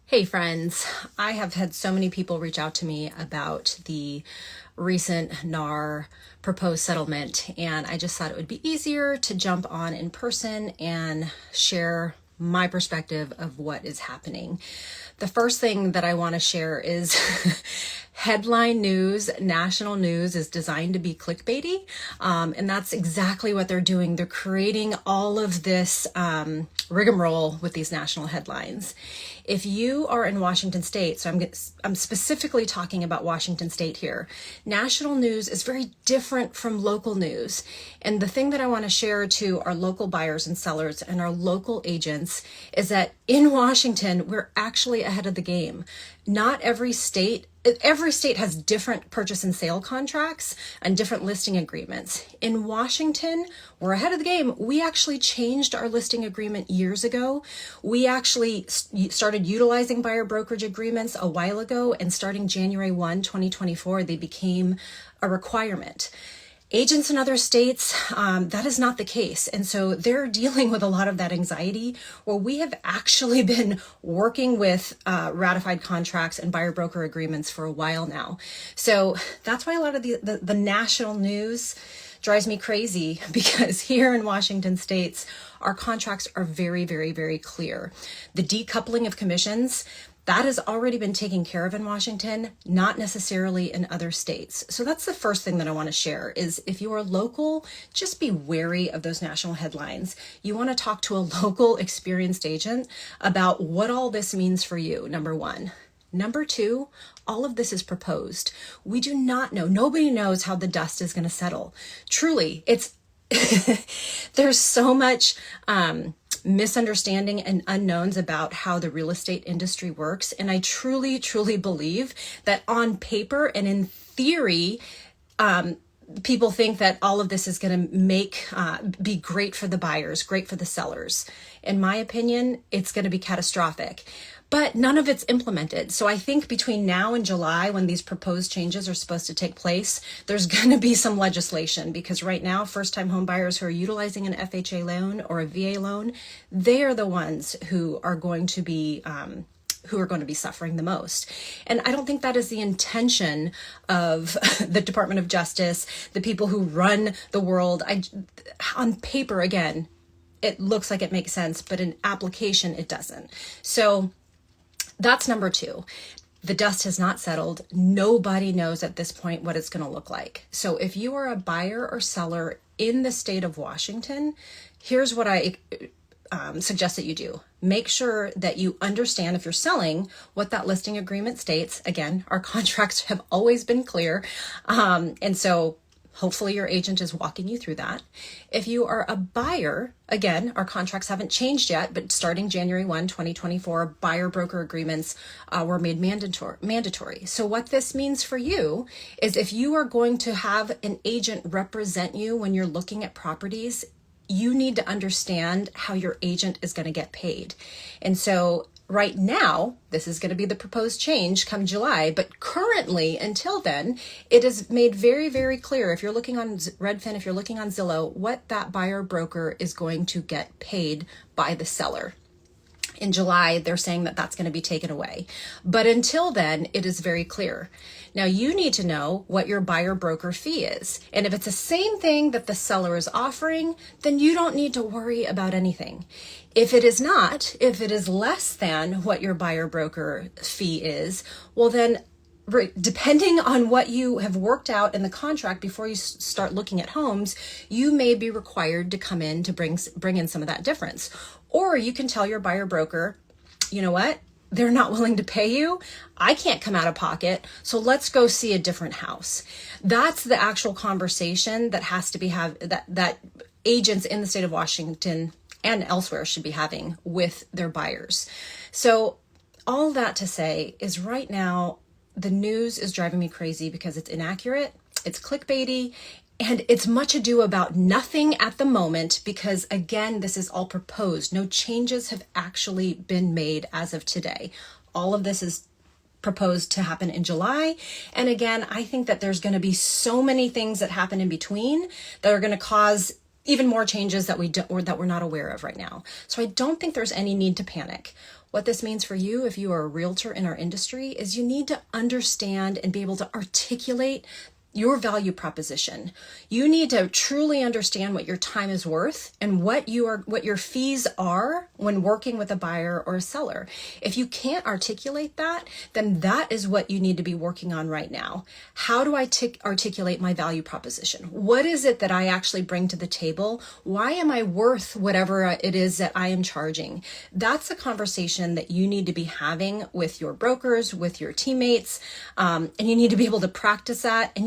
Hey friends, I have had so many people reach out to me about the recent NAR proposed settlement, and I just thought it would be easier to jump on in person and share my perspective of what is happening. The first thing that I want to share is headline news, national news is designed to be clickbaity, and that's exactly what they're doing. They're creating all of this rigmarole with these national headlines. If you are in Washington State, so I'm specifically talking about Washington State here, national news is very different from local news. And the thing that I want to share to our local buyers and sellers and our local agents is that in Washington, we're actually ahead of the game. Not every state has different purchase and sale contracts and different listing agreements. In Washington, we're ahead of the game. We actually changed our listing agreement years ago. We actually started utilizing buyer brokerage agreements a while ago, and starting January 1, 2024, they became a requirement. Agents in other states, that is not the case. And so they're dealing with a lot of that anxiety. Well, we have actually been working with ratified contracts and buyer broker agreements for a while now. So that's why a lot of the national news drives me crazy, because here in Washington States, our contracts are very, very, very clear. The decoupling of commissions, that has already been taken care of in Washington, not necessarily in other states. So that's the first thing that I want to share is if you are local, just be wary of those national headlines. You want to talk to a local experienced agent about what all this means for you, number one. Number two, all of this is proposed. We do not know. Nobody knows how the dust is going to settle. Truly, there's so much misunderstanding and unknowns about how the real estate industry works. And I truly, truly believe that on paper and in theory, people think that all of this is going to be great for the buyers, great for the sellers. In my opinion, it's going to be catastrophic. But none of it's implemented. So I think between now and July, when these proposed changes are supposed to take place, there's going to be some legislation, because right now, first-time home buyers who are utilizing an FHA loan or a VA loan, they are the ones who are going to be suffering the most. And I don't think that is the intention of the Department of Justice, the people who run the world. On paper, again, it looks like it makes sense, but in application, it doesn't. So that's number two. The dust has not settled. Nobody knows at this point what it's going to look like. So if you are a buyer or seller in the state of Washington, here's what I suggest that you do. Make sure that you understand, if you're selling, what that listing agreement states. Again, our contracts have always been clear. And so hopefully your agent is walking you through that. If you are a buyer, again, our contracts haven't changed yet, but starting January 1, 2024, buyer broker agreements were made mandatory. So what this means for you is if you are going to have an agent represent you when you're looking at properties, you need to understand how your agent is going to get paid. And so right now, this is going to be the proposed change come July, but currently, until then, it is made very, very clear, if you're looking on Redfin, if you're looking on Zillow, what that buyer broker is going to get paid by the seller. In July, they're saying that that's going to be taken away. But until then, it is very clear. Now, you need to know what your buyer broker fee is. And if it's the same thing that the seller is offering, then you don't need to worry about anything. If it is not, if it is less than what your buyer broker fee is, well then, depending on what you have worked out in the contract before you start looking at homes, you may be required to come in to bring in some of that difference. Or you can tell your buyer broker, you know what? They're not willing to pay you. I can't come out of pocket. So let's go see a different house. That's the actual conversation that has to be that agents in the state of Washington and elsewhere should be having with their buyers. So all that to say is right now, the news is driving me crazy because it's inaccurate, it's clickbaity, and it's much ado about nothing at the moment because, again, this is all proposed. No changes have actually been made as of today. All of this is proposed to happen in July. And again, I think that there's going to be so many things that happen in between that are going to cause even more changes that we're not aware of right now. So I don't think there's any need to panic. What this means for you, if you are a realtor in our industry, is you need to understand and be able to articulate your value proposition. You need to truly understand what your time is worth and what your fees are when working with a buyer or a seller. If you can't articulate that, then that is what you need to be working on right now. How do I articulate my value proposition? What is it that I actually bring to the table? Why am I worth whatever it is that I am charging? That's a conversation that you need to be having with your brokers, with your teammates, and you need to be able to practice that.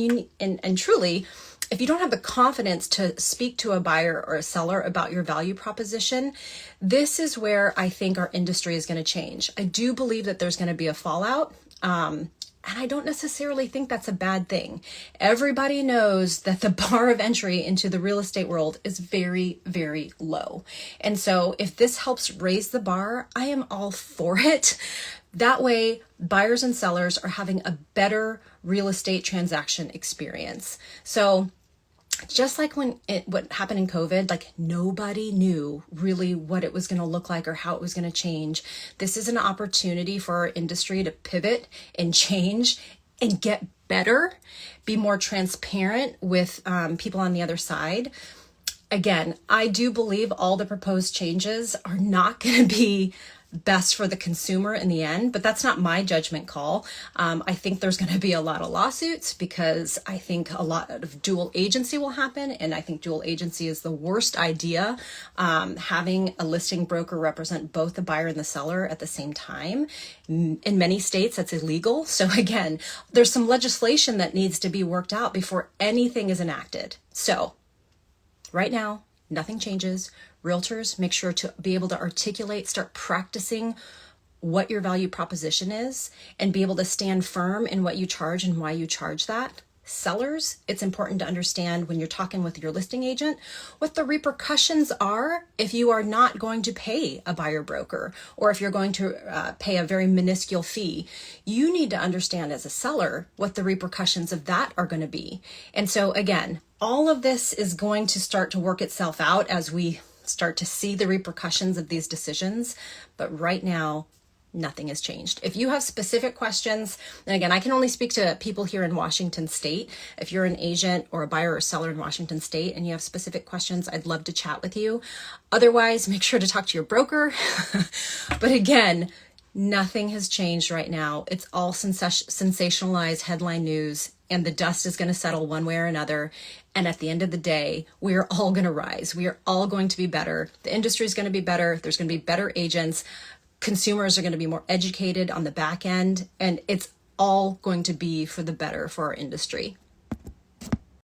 And truly, if you don't have the confidence to speak to a buyer or a seller about your value proposition, this is where I think our industry is going to change. I do believe that there's going to be a fallout. And I don't necessarily think that's a bad thing. Everybody knows that the bar of entry into the real estate world is very, very low. And so if this helps raise the bar, I am all for it. That way, buyers and sellers are having a better real estate transaction experience. So just like what happened in COVID, like nobody knew really what it was going to look like or how it was going to change. This is an opportunity for our industry to pivot and change and get better, be more transparent with people on the other side. Again, I do believe all the proposed changes are not going to be best for the consumer in the end, but that's not my judgment call. I think there's going to be a lot of lawsuits because I think a lot of dual agency will happen, and I think dual agency is the worst idea. Having a listing broker represent both the buyer and the seller at the same time. In many states, that's illegal. So again, there's some legislation that needs to be worked out before anything is enacted. So right now, nothing changes. Realtors, make sure to be able to articulate, start practicing what your value proposition is and be able to stand firm in what you charge and why you charge that. Sellers, it's important to understand when you're talking with your listing agent what the repercussions are if you are not going to pay a buyer broker or if you're going to pay a very minuscule fee. You need to understand as a seller what the repercussions of that are going to be. And so again, all of this is going to start to work itself out as we start to see the repercussions of these decisions. But right now, nothing has changed. If you have specific questions, and again, I can only speak to people here in Washington State. If you're an agent or a buyer or seller in Washington State and you have specific questions, I'd love to chat with you. Otherwise, make sure to talk to your broker. But again, nothing has changed right now. It's all sensationalized headline news, and the dust is going to settle one way or another. And at the end of the day, we are all going to rise. We are all going to be better. The industry is going to be better. There's going to be better agents. Consumers are going to be more educated on the back end, and it's all going to be for the better for our industry.